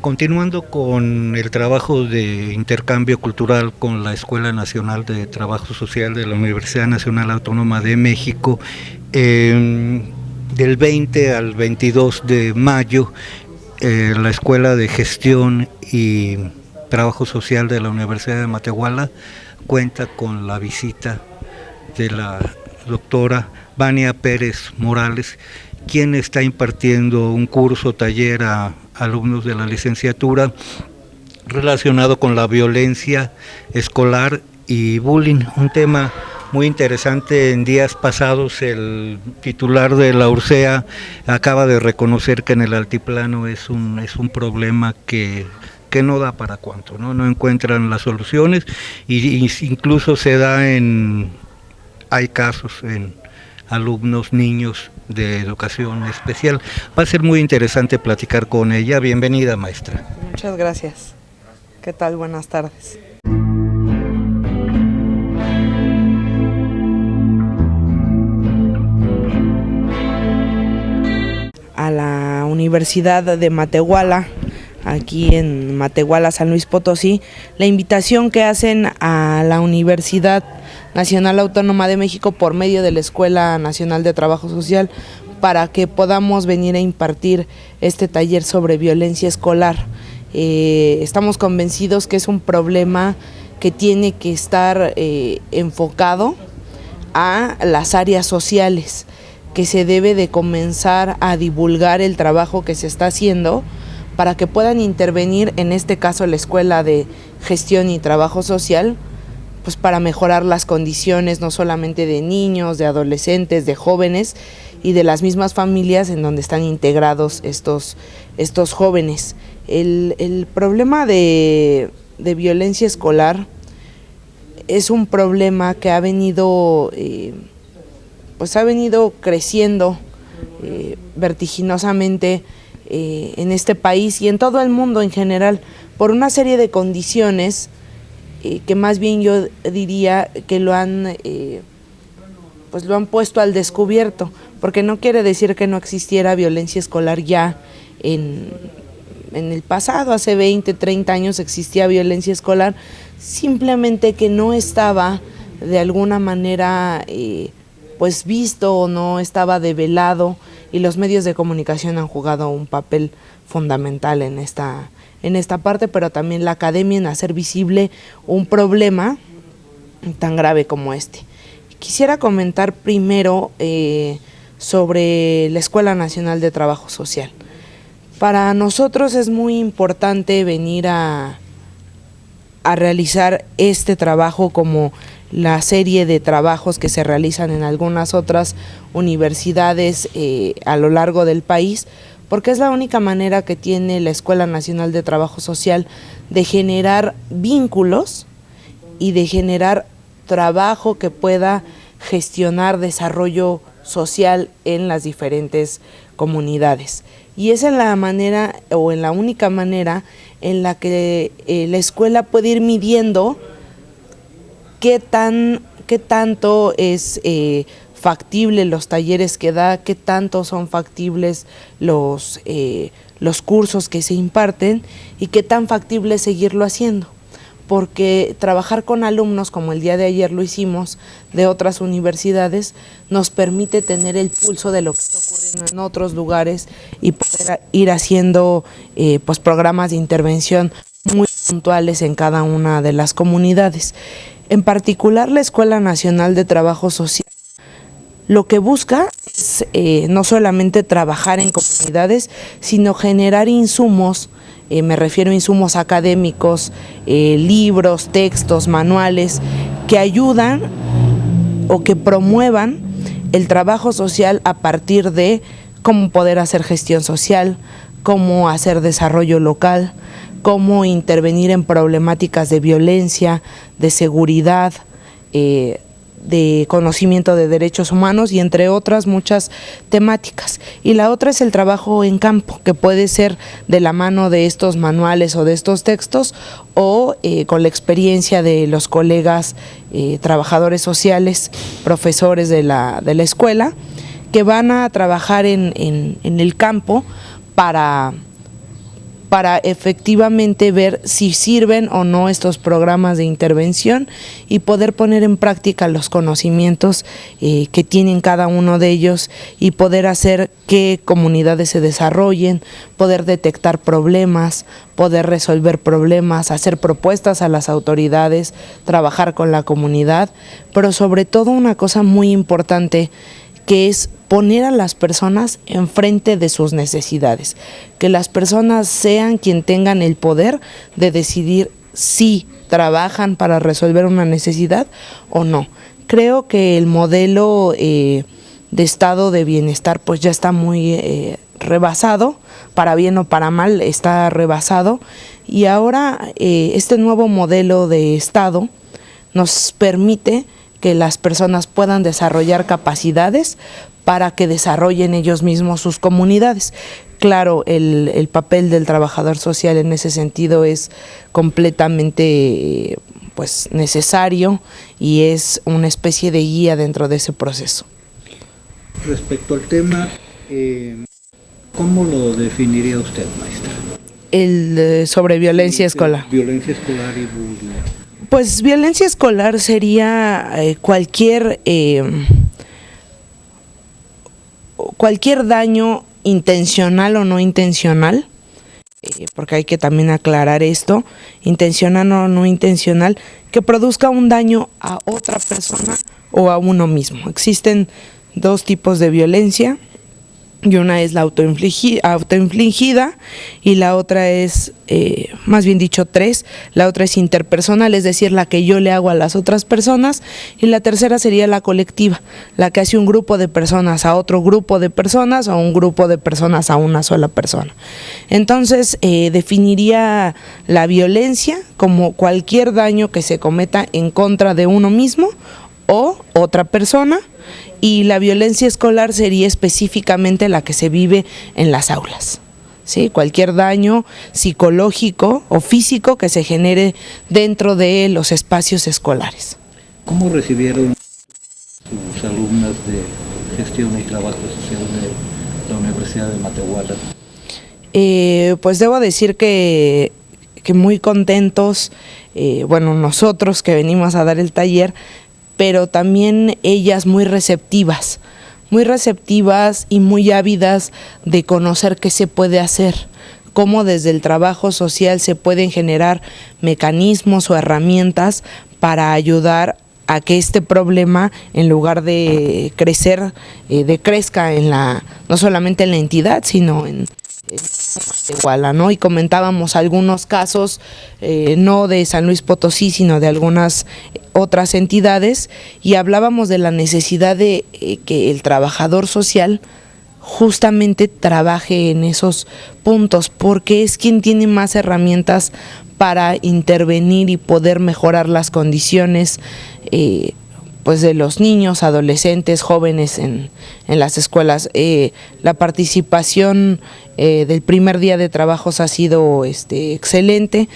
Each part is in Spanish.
Continuando con el trabajo de intercambio cultural con la Escuela Nacional de Trabajo Social de la Universidad Nacional Autónoma de México, del 20 al 22 de mayo, la Escuela de Gestión y Trabajo Social de la Universidad de Matehuala cuenta con la visita de la doctora Vania Pérez Morales, quien está impartiendo un curso taller a alumnos de la licenciatura relacionado con la violencia escolar y bullying, un tema muy interesante. En días pasados el titular de la URSEA acaba de reconocer que en el altiplano es un problema que no da para cuánto, no encuentran las soluciones y incluso se da hay casos en alumnos, niños de educación especial. Va a ser muy interesante platicar con ella. Bienvenida, maestra. Muchas gracias. ¿Qué tal? Buenas tardes. A la Universidad de Matehuala, aquí en Matehuala, San Luis Potosí, la invitación que hacen a la Universidad Nacional Autónoma de México por medio de la Escuela Nacional de Trabajo Social para que podamos venir a impartir este taller sobre violencia escolar. Estamos convencidos que es un problema que tiene que estar enfocado a las áreas sociales, que se debe de comenzar a divulgar el trabajo que se está haciendo para que puedan intervenir, en este caso la Escuela de Gestión y Trabajo Social, pues para mejorar las condiciones no solamente de niños, de adolescentes, de jóvenes y de las mismas familias en donde están integrados estos jóvenes. El problema de violencia escolar es un problema que ha venido creciendo vertiginosamente en este país y en todo el mundo en general por una serie de condiciones que más bien yo diría que lo han puesto al descubierto, porque no quiere decir que no existiera violencia escolar ya en el pasado. Hace 20, 30 años existía violencia escolar, simplemente que no estaba de alguna manera visto o no estaba develado, y los medios de comunicación han jugado un papel fundamental en esta parte, pero también la academia en hacer visible un problema tan grave como este. Quisiera comentar primero sobre la Escuela Nacional de Trabajo Social. Para nosotros es muy importante venir a realizar este trabajo como la serie de trabajos que se realizan en algunas otras universidades a lo largo del país, porque es la única manera que tiene la Escuela Nacional de Trabajo Social de generar vínculos y de generar trabajo que pueda gestionar desarrollo social en las diferentes comunidades. Y esa es la manera, o en la única manera, en la que la escuela puede ir midiendo qué tanto es factible los talleres que da, qué tanto son factibles los cursos que se imparten y qué tan factible es seguirlo haciendo. Porque trabajar con alumnos, como el día de ayer lo hicimos, de otras universidades, nos permite tener el pulso de lo que está ocurriendo en otros lugares y poder ir haciendo programas de intervención muy puntuales en cada una de las comunidades. En particular, la Escuela Nacional de Trabajo Social lo que busca es no solamente trabajar en comunidades, sino generar insumos. Me refiero a insumos académicos, libros, textos, manuales, que ayudan o que promuevan el trabajo social a partir de cómo poder hacer gestión social, cómo hacer desarrollo local, cómo intervenir en problemáticas de violencia, de seguridad, de conocimiento de derechos humanos y entre otras muchas temáticas. Y la otra es el trabajo en campo, que puede ser de la mano de estos manuales o de estos textos o con la experiencia de los colegas trabajadores sociales, profesores de la escuela, que van a trabajar en el campo para para efectivamente ver si sirven o no estos programas de intervención y poder poner en práctica los conocimientos que tienen cada uno de ellos y poder hacer que comunidades se desarrollen, poder detectar problemas, poder resolver problemas, hacer propuestas a las autoridades, trabajar con la comunidad, pero sobre todo una cosa muy importante, que es poner a las personas enfrente de sus necesidades, que las personas sean quien tengan el poder de decidir si trabajan para resolver una necesidad o no. Creo que el modelo de estado de bienestar pues ya está muy rebasado, para bien o para mal está rebasado, y ahora este nuevo modelo de estado nos permite que las personas puedan desarrollar capacidades para que desarrollen ellos mismos sus comunidades. Claro, el papel del trabajador social en ese sentido es completamente pues necesario y es una especie de guía dentro de ese proceso. Respecto al tema, ¿cómo lo definiría usted, maestra? Sobre violencia escolar. Violencia escolar y bullying. Pues violencia escolar sería cualquier daño intencional o no intencional, porque hay que también aclarar esto, intencional o no intencional, que produzca un daño a otra persona o a uno mismo. Existen dos tipos de violencia, y una es la autoinfligida y la otra es, más bien dicho tres, la otra es interpersonal, es decir, la que yo le hago a las otras personas, y la tercera sería la colectiva, la que hace un grupo de personas a otro grupo de personas o un grupo de personas a una sola persona. Entonces, definiría la violencia como cualquier daño que se cometa en contra de uno mismo o otra persona, y la violencia escolar sería específicamente la que se vive en las aulas, ¿sí? Cualquier daño psicológico o físico que se genere dentro de los espacios escolares. ¿Cómo recibieron sus alumnas de gestión y trabajo social de la Universidad de Matehuala? Pues debo decir que muy contentos, bueno, nosotros que venimos a dar el taller, pero también ellas muy receptivas y muy ávidas de conocer qué se puede hacer, cómo desde el trabajo social se pueden generar mecanismos o herramientas para ayudar a que este problema, en lugar de crecer, decrezca no solamente en la entidad, sino en Matehuala, ¿no? Y comentábamos algunos casos, no de San Luis Potosí, sino de algunas otras entidades, y hablábamos de la necesidad de que el trabajador social justamente trabaje en esos puntos, porque es quien tiene más herramientas para intervenir y poder mejorar las condiciones pues de los niños, adolescentes, jóvenes en las escuelas. La participación del primer día de trabajos ha sido excelente.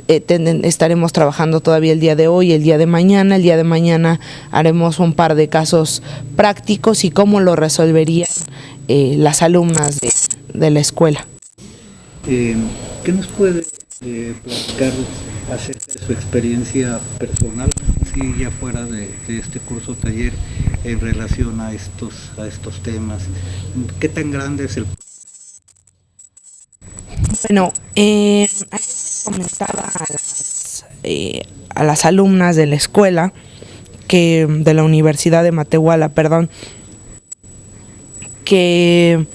Estaremos trabajando todavía el día de hoy, el día de mañana. El día de mañana haremos un par de casos prácticos y cómo lo resolverían las alumnas de la escuela. ¿Qué nos puede platicar acerca de su experiencia personal, si ya fuera de este curso taller, en relación a estos temas? ¿Qué tan grande es el? Bueno, comentaba a las alumnas de la escuela, de la Universidad de Matehuala, que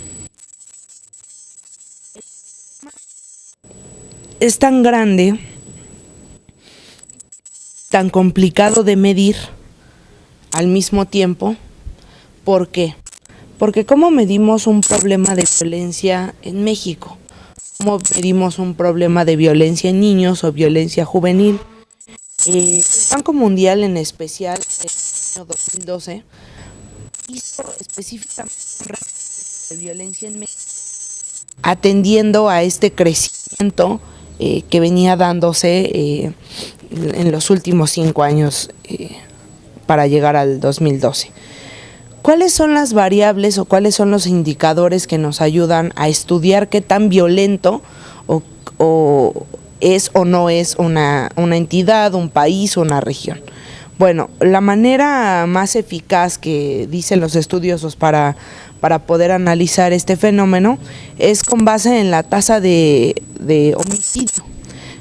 es tan grande, tan complicado de medir al mismo tiempo. ¿Por qué? Porque ¿cómo medimos un problema de violencia en México? ¿Cómo medimos un problema de violencia en niños o violencia juvenil? El Banco Mundial, en especial en el año 2012, hizo específicamente un reporte de violencia en México, atendiendo a este crecimiento que venía dándose en los últimos 5 años para llegar al 2012. ¿Cuáles son las variables o cuáles son los indicadores que nos ayudan a estudiar qué tan violento o es o no es una entidad, un país o una región. Bueno, la manera más eficaz que dicen los estudiosos para poder analizar este fenómeno es con base en la tasa de homicidio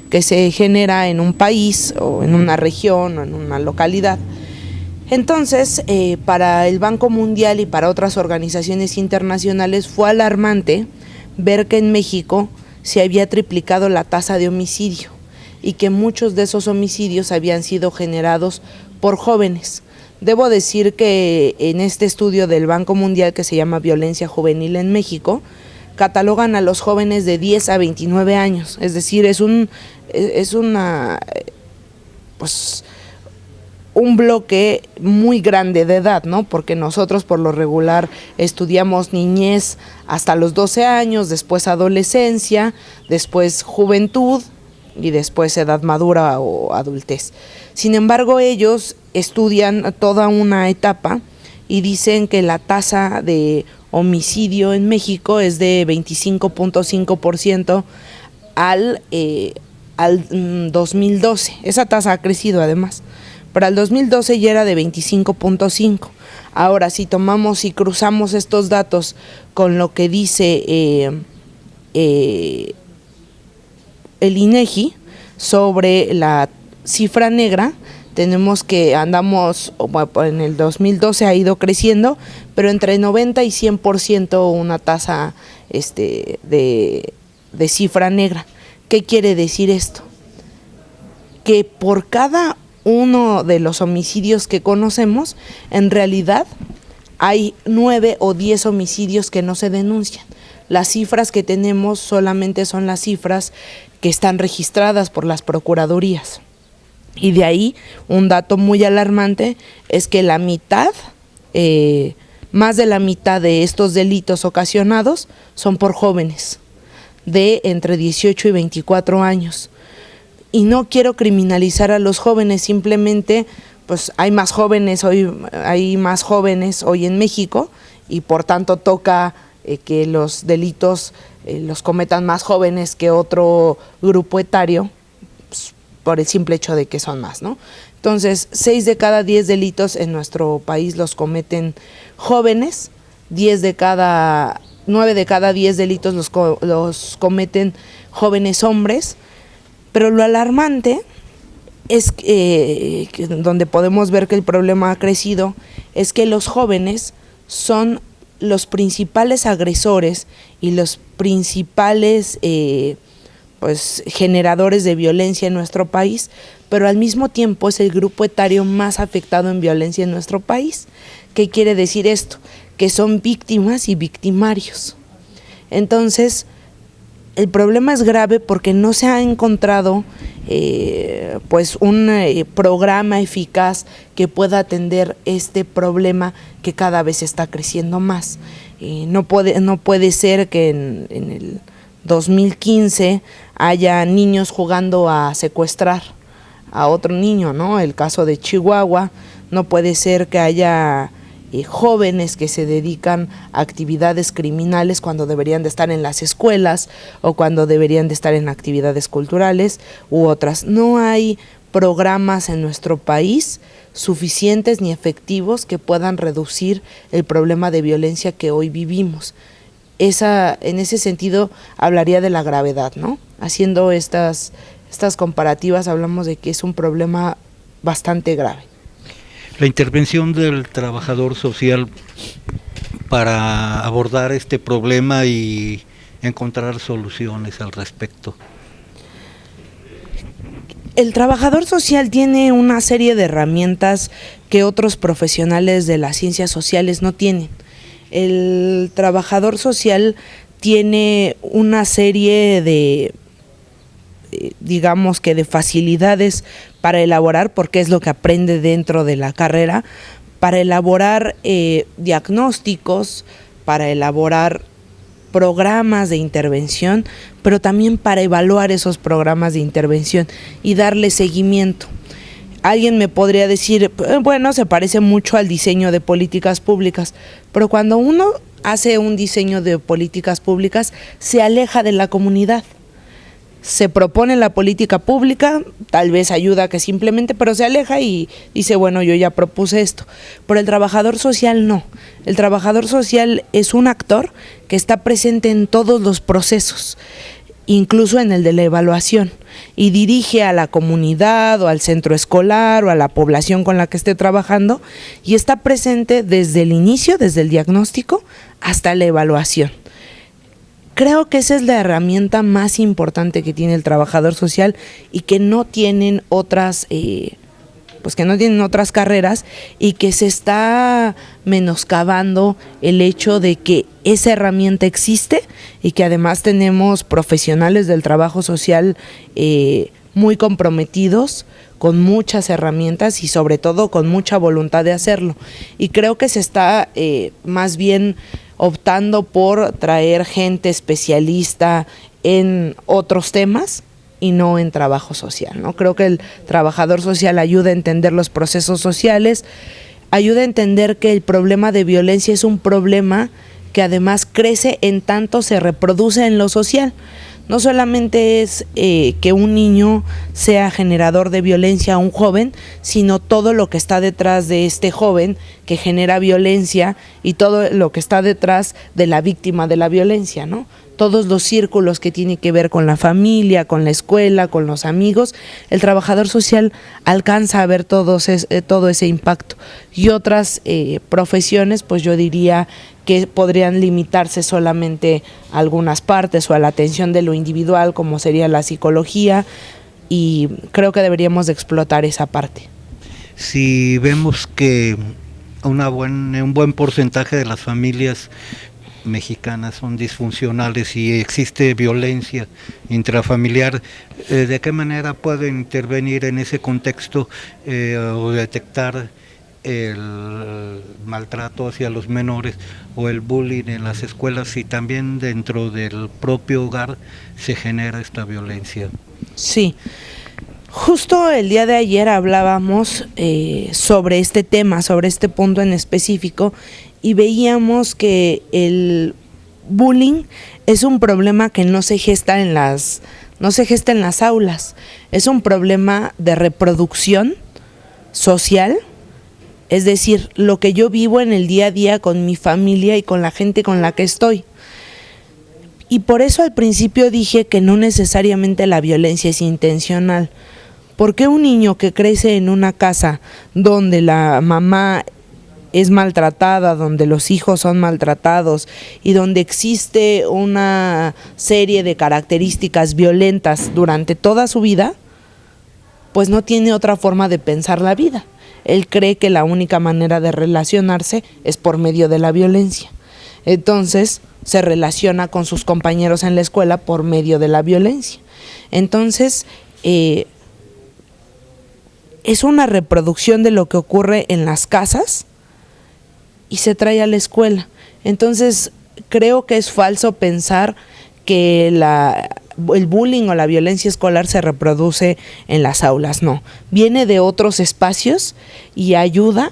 que se genera en un país o en una región o en una localidad. Entonces, para el Banco Mundial y para otras organizaciones internacionales fue alarmante ver que en México se había triplicado la tasa de homicidio y que muchos de esos homicidios habían sido generados por jóvenes. Debo decir que en este estudio del Banco Mundial, que se llama Violencia Juvenil en México, catalogan a los jóvenes de 10 a 29 años, es decir, es un bloque muy grande de edad, ¿no? Porque nosotros por lo regular estudiamos niñez hasta los 12 años, después adolescencia, después juventud y después edad madura o adultez. Sin embargo, ellos estudian toda una etapa y dicen que la tasa de homicidio en México es de 25.5% al 2012. Esa tasa ha crecido además. Para el 2012 ya era de 25.5. Ahora, si tomamos y cruzamos estos datos con lo que dice el INEGI sobre la cifra negra, tenemos que andamos, en el 2012 ha ido creciendo, pero entre 90 y 100% una tasa de cifra negra. ¿Qué quiere decir esto? Que por cada uno de los homicidios que conocemos, en realidad hay 9 o 10 homicidios que no se denuncian. Las cifras que tenemos solamente son las cifras que están registradas por las procuradurías. Y de ahí un dato muy alarmante es que la mitad, más de la mitad de estos delitos ocasionados son por jóvenes de entre 18 y 24 años. Y no quiero criminalizar a los jóvenes, simplemente pues hay más jóvenes hoy en México y por tanto toca que los delitos los cometan más jóvenes que otro grupo etario, pues, por el simple hecho de que son más, ¿no? Entonces, 6 de cada 10 delitos en nuestro país los cometen jóvenes, 9 de cada 10 delitos los cometen jóvenes hombres, pero lo alarmante es que donde podemos ver que el problema ha crecido, es que los jóvenes son los principales agresores y los principales generadores de violencia en nuestro país, pero al mismo tiempo es el grupo etario más afectado en violencia en nuestro país. ¿Qué quiere decir esto? Que son víctimas y victimarios. Entonces, el problema es grave porque no se ha encontrado un programa eficaz que pueda atender este problema que cada vez está creciendo más. No puede ser que en el 2015 haya niños jugando a secuestrar a otro niño, ¿no? El caso de Chihuahua. No puede ser que haya jóvenes que se dedican a actividades criminales cuando deberían de estar en las escuelas o cuando deberían de estar en actividades culturales u otras. No hay programas en nuestro país suficientes ni efectivos que puedan reducir el problema de violencia que hoy vivimos. En ese sentido hablaría de la gravedad, ¿no? Haciendo estas comparativas hablamos de que es un problema bastante grave. La intervención del trabajador social para abordar este problema y encontrar soluciones al respecto. El trabajador social tiene una serie de herramientas que otros profesionales de las ciencias sociales no tienen. El trabajador social tiene una serie de facilidades para elaborar, porque es lo que aprende dentro de la carrera, para elaborar diagnósticos, para elaborar programas de intervención, pero también para evaluar esos programas de intervención y darle seguimiento. Alguien me podría decir, bueno, se parece mucho al diseño de políticas públicas, pero cuando uno hace un diseño de políticas públicas, se aleja de la comunidad. se propone la política pública, tal vez ayuda a que simplemente, pero se aleja y dice, bueno, yo ya propuse esto. Pero el trabajador social no. El trabajador social es un actor que está presente en todos los procesos, incluso en el de la evaluación, y dirige a la comunidad o al centro escolar o a la población con la que esté trabajando, y está presente desde el inicio, desde el diagnóstico hasta la evaluación. Creo que esa es la herramienta más importante que tiene el trabajador social y que no tienen otras carreras, y que se está menoscabando el hecho de que esa herramienta existe y que además tenemos profesionales del trabajo social muy comprometidos, con muchas herramientas y sobre todo con mucha voluntad de hacerlo. Y creo que se está más bien optando por traer gente especialista en otros temas y no en trabajo social, ¿no? Creo que el trabajador social ayuda a entender los procesos sociales, ayuda a entender que el problema de violencia es un problema que además crece en tanto se reproduce en lo social. No solamente es que un niño sea generador de violencia, un joven, sino todo lo que está detrás de este joven que genera violencia y todo lo que está detrás de la víctima de la violencia, ¿no? Todos los círculos que tienen que ver con la familia, con la escuela, con los amigos. El trabajador social alcanza a ver todo ese impacto. Y otras profesiones, pues yo diría que podrían limitarse solamente a algunas partes o a la atención de lo individual, como sería la psicología, y creo que deberíamos de explotar esa parte. Si vemos que un buen porcentaje de las familias mexicanas son disfuncionales y existe violencia intrafamiliar, ¿de qué manera pueden intervenir en ese contexto o detectar el maltrato hacia los menores o el bullying en las escuelas, si también dentro del propio hogar se genera esta violencia? Sí, justo el día de ayer hablábamos sobre este tema, sobre este punto en específico, y veíamos que el bullying es un problema que no se gesta en las aulas, es un problema de reproducción social. Es decir, lo que yo vivo en el día a día con mi familia y con la gente con la que estoy. Y por eso al principio dije que no necesariamente la violencia es intencional. Porque un niño que crece en una casa donde la mamá es maltratada, donde los hijos son maltratados y donde existe una serie de características violentas durante toda su vida, pues no tiene otra forma de pensar la vida. Él cree que la única manera de relacionarse es por medio de la violencia. Entonces se relaciona con sus compañeros en la escuela por medio de la violencia. Entonces es una reproducción de lo que ocurre en las casas y se trae a la escuela. Entonces creo que es falso pensar que el bullying o la violencia escolar se reproduce en las aulas. No, viene de otros espacios y ayuda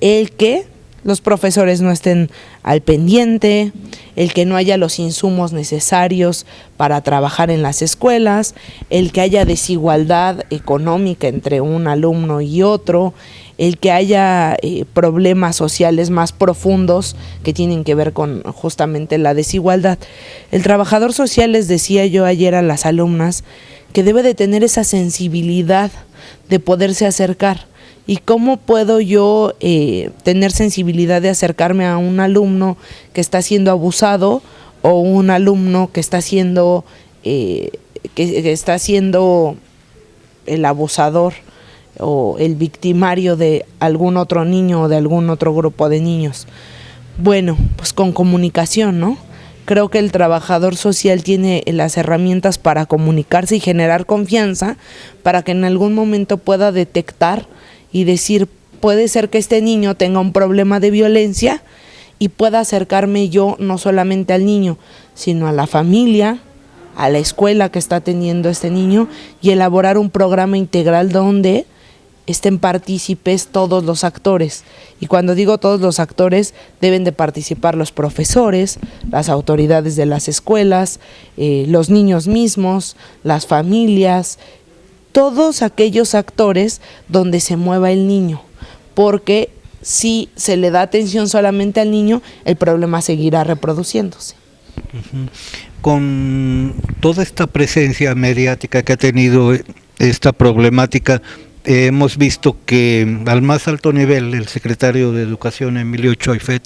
el que los profesores no estén al pendiente, el que no haya los insumos necesarios para trabajar en las escuelas, el que haya desigualdad económica entre un alumno y otro, el que haya problemas sociales más profundos que tienen que ver con justamente la desigualdad. El trabajador social, les decía yo ayer a las alumnas, que debe de tener esa sensibilidad de poderse acercar. ¿Y cómo puedo yo tener sensibilidad de acercarme a un alumno que está siendo abusado o un alumno que está siendo el abusador o el victimario de algún otro niño o de algún otro grupo de niños? Bueno, pues con comunicación, ¿no? Creo que el trabajador social tiene las herramientas para comunicarse y generar confianza para que en algún momento pueda detectar y decir, puede ser que este niño tenga un problema de violencia, y pueda acercarme yo no solamente al niño, sino a la familia, a la escuela que está atendiendo este niño, y elaborar un programa integral donde estén partícipes todos los actores. Y cuando digo todos los actores, deben de participar los profesores, las autoridades de las escuelas, los niños mismos, las familias, todos aquellos actores donde se mueva el niño, porque si se le da atención solamente al niño, el problema seguirá reproduciéndose. Con toda esta presencia mediática que ha tenido esta problemática, hemos visto que al más alto nivel el secretario de Educación, Emilio Choifet,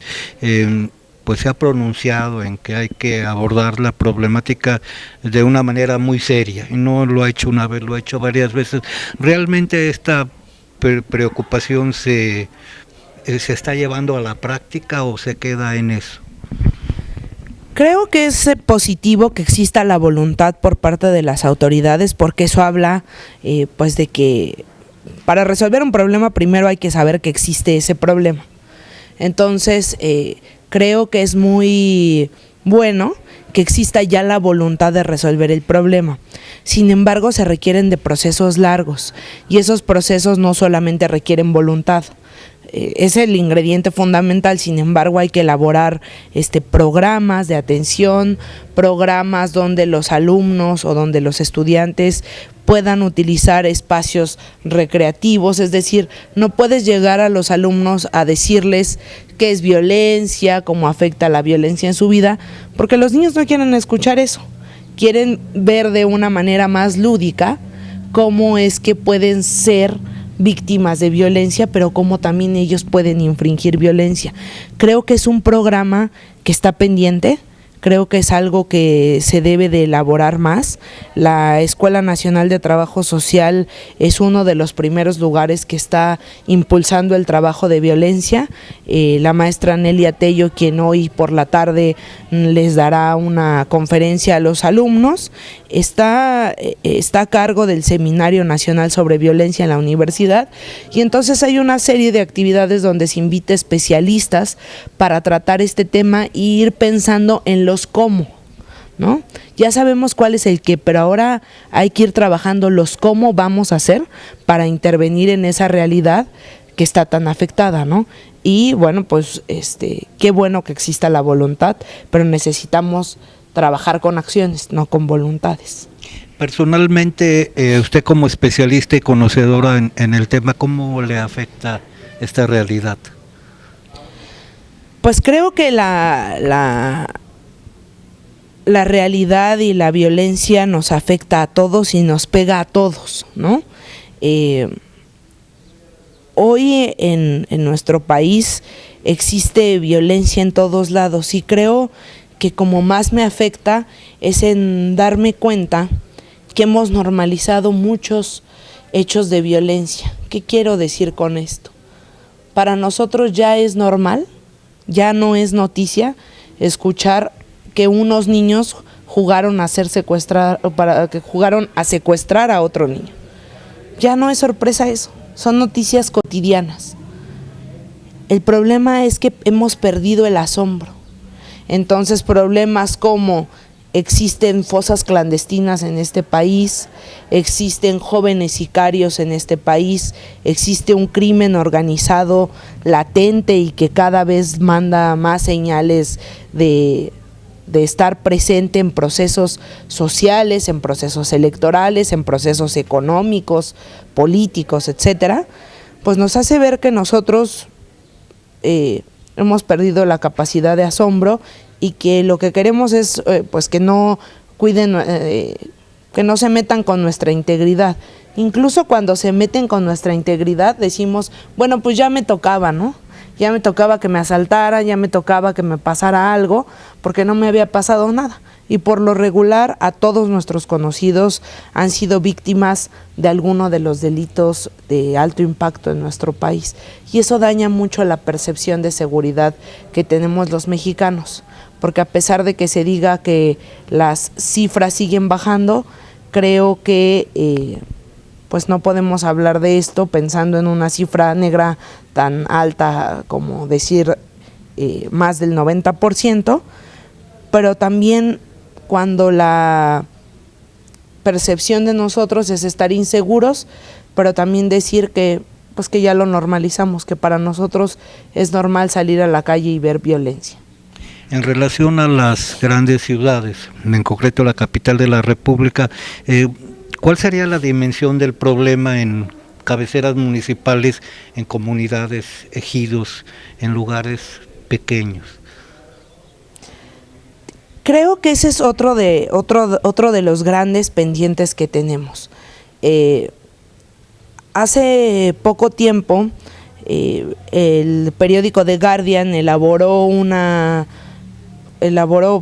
pues se ha pronunciado en que hay que abordar la problemática de una manera muy seria, y no lo ha hecho una vez, lo ha hecho varias veces. ¿Realmente esta preocupación se está llevando a la práctica o se queda en eso? Creo que es positivo que exista la voluntad por parte de las autoridades, porque eso habla pues de que para resolver un problema primero hay que saber que existe ese problema. Entonces creo que es muy bueno que exista ya la voluntad de resolver el problema. Sin embargo, se requieren de procesos largos, y esos procesos no solamente requieren voluntad. Es el ingrediente fundamental. Sin embargo, hay que elaborar programas de atención, programas donde los alumnos o donde los estudiantes puedan utilizar espacios recreativos. Es decir, no puedes llegar a los alumnos a decirles qué es violencia, cómo afecta la violencia en su vida, porque los niños no quieren escuchar eso. Quieren ver de una manera más lúdica cómo es que pueden ser víctimas de violencia, pero cómo también ellos pueden infringir violencia. Creo que es un programa que está pendiente. Creo que es algo que se debe de elaborar más. La Escuela Nacional de Trabajo Social es uno de los primeros lugares que está impulsando el trabajo de violencia. La maestra Nelia Tello, quien hoy por la tarde les dará una conferencia a los alumnos, está a cargo del Seminario Nacional sobre Violencia en la universidad, y entonces hay una serie de actividades donde se invita especialistas para tratar este tema e ir pensando en los cómo, ¿no? Ya sabemos cuál es el qué, pero ahora hay que ir trabajando los cómo vamos a hacer para intervenir en esa realidad que está tan afectada, ¿no? Y bueno, pues qué bueno que exista la voluntad, pero necesitamos trabajar con acciones, no con voluntades. Personalmente, usted como especialista y conocedora en el tema, ¿cómo le afecta esta realidad? Pues creo que la realidad y la violencia nos afecta a todos y nos pega a todos, ¿no? Hoy en nuestro país existe violencia en todos lados, y creo que como más me afecta es en darme cuenta que hemos normalizado muchos hechos de violencia. ¿Qué quiero decir con esto? Para nosotros ya es normal, ya no es noticia escuchar que unos niños jugaron a secuestrar a otro niño. Ya no es sorpresa eso, son noticias cotidianas. El problema es que hemos perdido el asombro. Entonces, problemas como existen fosas clandestinas en este país, existen jóvenes sicarios en este país, existe un crimen organizado latente y que cada vez manda más señales de estar presente en procesos sociales, en procesos electorales, en procesos económicos, políticos, etcétera, pues nos hace ver que nosotros hemos perdido la capacidad de asombro, y que lo que queremos es pues que no cuiden, que no se metan con nuestra integridad. Incluso cuando se meten con nuestra integridad decimos, bueno, pues ya me tocaba, ¿no? Ya me tocaba que me asaltaran, ya me tocaba que me pasara algo, porque no me había pasado nada. Y por lo regular a todos nuestros conocidos han sido víctimas de alguno de los delitos de alto impacto en nuestro país. Y eso daña mucho la percepción de seguridad que tenemos los mexicanos, porque a pesar de que se diga que las cifras siguen bajando, creo que pues no podemos hablar de esto pensando en una cifra negra tan alta como decir más del 90%, pero también cuando la percepción de nosotros es estar inseguros, pero también decir que pues que ya lo normalizamos, que para nosotros es normal salir a la calle y ver violencia. En relación a las grandes ciudades, en concreto la capital de la República, ¿cuál sería la dimensión del problema en cabeceras municipales, en comunidades, ejidos, en lugares pequeños? Creo que ese es otro de los grandes pendientes que tenemos. Hace poco tiempo el periódico The Guardian elaboró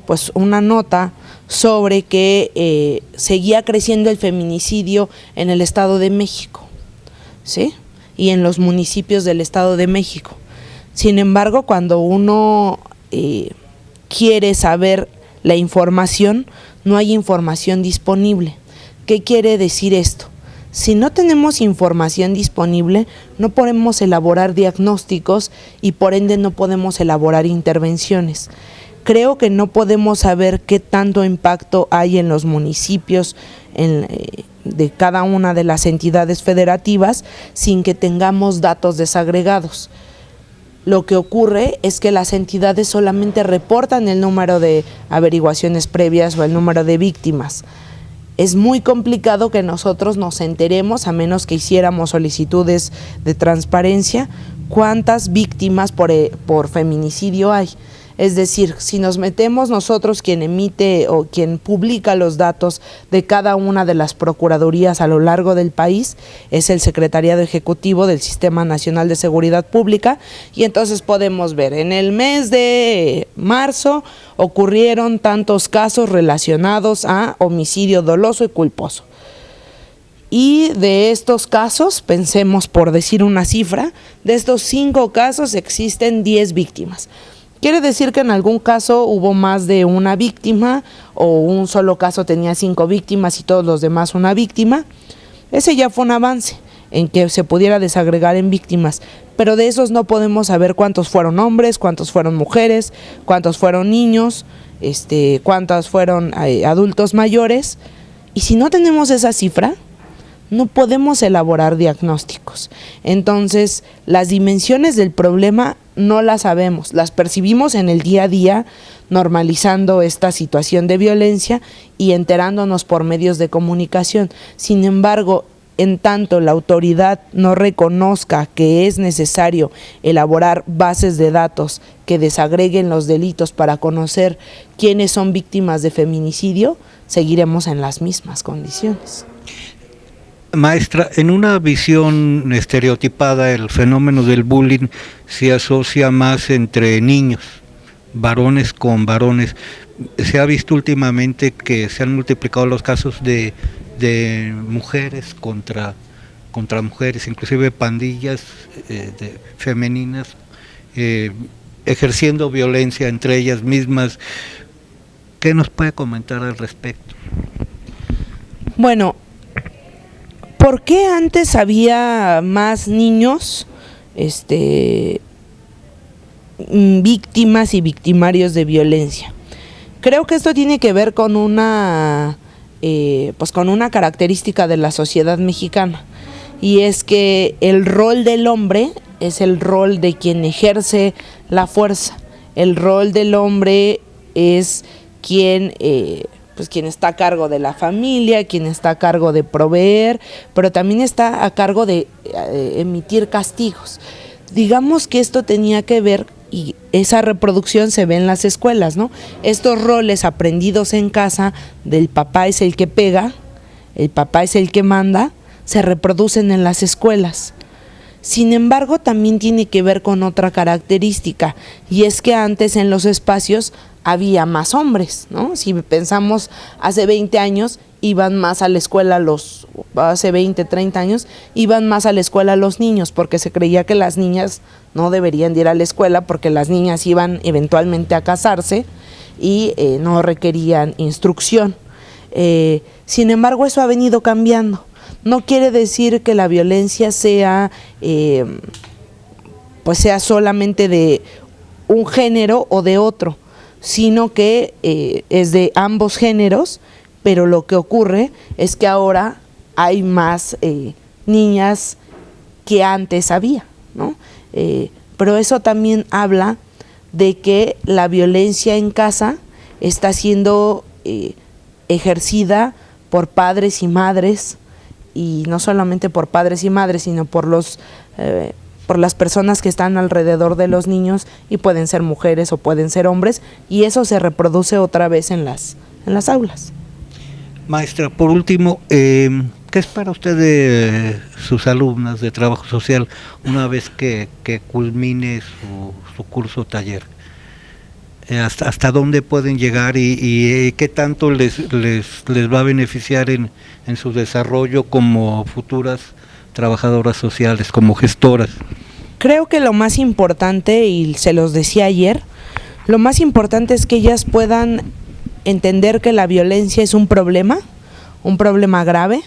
pues una nota sobre que seguía creciendo el feminicidio en el Estado de México, ¿sí? Y en los municipios del Estado de México. Sin embargo, cuando uno quiere saber la información, no hay información disponible. ¿Qué quiere decir esto? Si no tenemos información disponible, no podemos elaborar diagnósticos y por ende no podemos elaborar intervenciones. Creo que no podemos saber qué tanto impacto hay en los municipios de cada una de las entidades federativas sin que tengamos datos desagregados. Lo que ocurre es que las entidades solamente reportan el número de averiguaciones previas o el número de víctimas. Es muy complicado que nosotros nos enteremos, a menos que hiciéramos solicitudes de transparencia, cuántas víctimas por feminicidio hay. Es decir, si nos metemos nosotros, quien emite o quien publica los datos de cada una de las procuradurías a lo largo del país, es el Secretariado Ejecutivo del Sistema Nacional de Seguridad Pública, y entonces podemos ver, en el mes de marzo ocurrieron tantos casos relacionados a homicidio doloso y culposo. Y de estos casos, pensemos por decir una cifra, de estos 5 casos existen 10 víctimas. Quiere decir que en algún caso hubo más de una víctima o un solo caso tenía 5 víctimas y todos los demás una víctima. Ese ya fue un avance en que se pudiera desagregar en víctimas, pero de esos no podemos saber cuántos fueron hombres, cuántos fueron mujeres, cuántos fueron niños, cuántos fueron adultos mayores. Y si no tenemos esa cifra, no podemos elaborar diagnósticos. Entonces, las dimensiones del problema no las sabemos, las percibimos en el día a día, normalizando esta situación de violencia y enterándonos por medios de comunicación. Sin embargo, en tanto la autoridad no reconozca que es necesario elaborar bases de datos que desagreguen los delitos para conocer quiénes son víctimas de feminicidio, seguiremos en las mismas condiciones. Maestra, en una visión estereotipada, el fenómeno del bullying se asocia más entre niños, varones con varones. Se ha visto últimamente que se han multiplicado los casos de mujeres contra mujeres, inclusive pandillas femeninas ejerciendo violencia entre ellas mismas. ¿Qué nos puede comentar al respecto? Bueno, ¿por qué antes había más niños víctimas y victimarios de violencia? Creo que esto tiene que ver con una característica de la sociedad mexicana, y es que el rol del hombre es el rol de quien ejerce la fuerza. El rol del hombre es quien está a cargo de la familia, quien está a cargo de proveer, pero también está a cargo de emitir castigos. Digamos que esto tenía que ver, y esa reproducción se ve en las escuelas, ¿no? Estos roles aprendidos en casa, del papá es el que pega, el papá es el que manda, se reproducen en las escuelas. Sin embargo, también tiene que ver con otra característica, y es que antes en los espacios había más hombres, ¿no? Si pensamos hace 20 años, iban más a la escuela hace 20, 30 años, iban más a la escuela los niños, porque se creía que las niñas no deberían de ir a la escuela, porque las niñas iban eventualmente a casarse y no requerían instrucción. Sin embargo, eso ha venido cambiando. No quiere decir que la violencia sea solamente de un género o de otro, sino que es de ambos géneros, pero lo que ocurre es que ahora hay más niñas que antes había, ¿no? Pero eso también habla de que la violencia en casa está siendo ejercida por padres y madres, y no solamente por padres y madres, sino por las personas que están alrededor de los niños, y pueden ser mujeres o pueden ser hombres, y eso se reproduce otra vez en las aulas. Maestra, por último, ¿qué espera usted de sus alumnas de trabajo social una vez que culmine su curso taller? ¿Hasta dónde pueden llegar y qué tanto les va a beneficiar en su desarrollo como futuras trabajadoras sociales, como gestoras? Creo que lo más importante, y se los decía ayer, lo más importante es que ellas puedan entender que la violencia es un problema grave,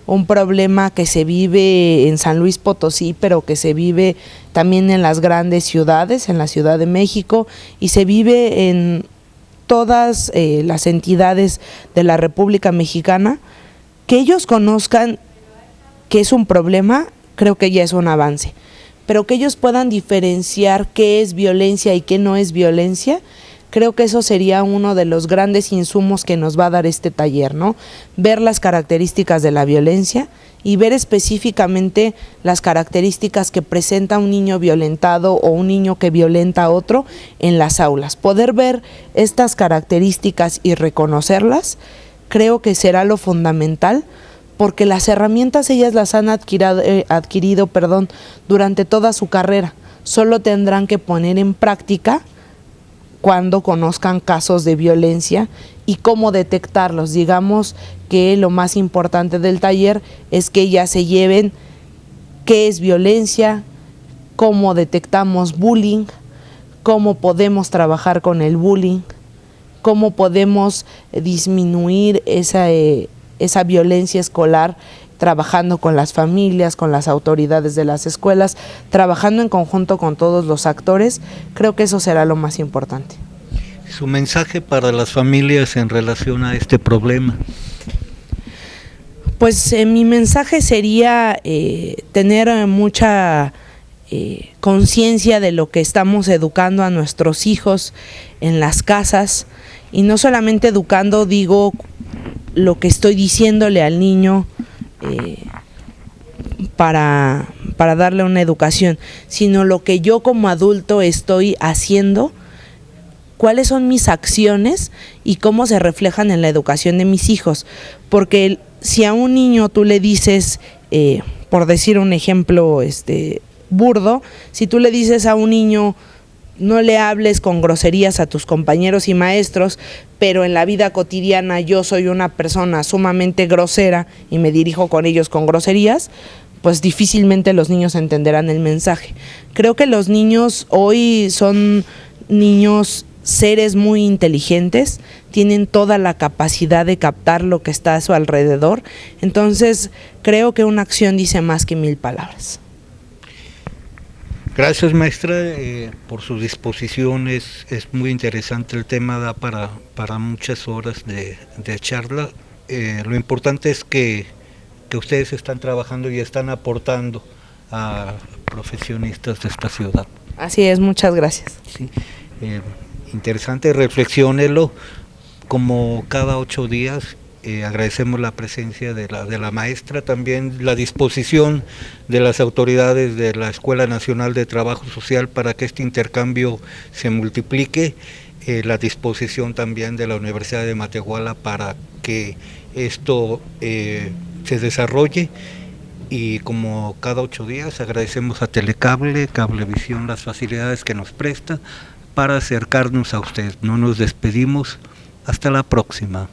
un problema que se vive en San Luis Potosí, pero que se vive también en las grandes ciudades, en la Ciudad de México, y se vive en todas las entidades de la República Mexicana. Que ellos conozcan que es un problema, creo que ya es un avance, pero que ellos puedan diferenciar qué es violencia y qué no es violencia. Creo que eso sería uno de los grandes insumos que nos va a dar este taller, ¿no? Ver las características de la violencia y ver específicamente las características que presenta un niño violentado o un niño que violenta a otro en las aulas. Poder ver estas características y reconocerlas, creo que será lo fundamental, porque las herramientas ellas las han adquirido durante toda su carrera. Solo tendrán que poner en práctica cuando conozcan casos de violencia y cómo detectarlos. Digamos que lo más importante del taller es que ellas se lleven qué es violencia, cómo detectamos bullying, cómo podemos trabajar con el bullying, cómo podemos disminuir esa violencia escolar, trabajando con las familias, con las autoridades de las escuelas, trabajando en conjunto con todos los actores. Creo que eso será lo más importante. ¿Su mensaje para las familias en relación a este problema? Pues mi mensaje sería tener mucha conciencia de lo que estamos educando a nuestros hijos en las casas, y no solamente educando, digo, lo que estoy diciéndole al niño para darle una educación, sino lo que yo como adulto estoy haciendo, cuáles son mis acciones y cómo se reflejan en la educación de mis hijos. Porque si a un niño tú le dices, por decir un ejemplo burdo, si tú le dices a un niño no le hables con groserías a tus compañeros y maestros, pero en la vida cotidiana yo soy una persona sumamente grosera y me dirijo con ellos con groserías, pues difícilmente los niños entenderán el mensaje. Creo que los niños hoy son niños, seres muy inteligentes, tienen toda la capacidad de captar lo que está a su alrededor, entonces creo que una acción dice más que 1000 palabras. Gracias, maestra, por sus disposiciones. Es muy interesante el tema, da para muchas horas de charla. Lo importante es que ustedes están trabajando y están aportando a profesionistas de esta ciudad. Así es, muchas gracias. Sí, interesante, reflexiónelo como cada 8 días. Agradecemos la presencia de la maestra, también la disposición de las autoridades de la Escuela Nacional de Trabajo Social para que este intercambio se multiplique, la disposición también de la Universidad de Matehuala para que esto se desarrolle, y como cada 8 días agradecemos a Telecable, Cablevisión, las facilidades que nos presta para acercarnos a usted. No nos despedimos, hasta la próxima.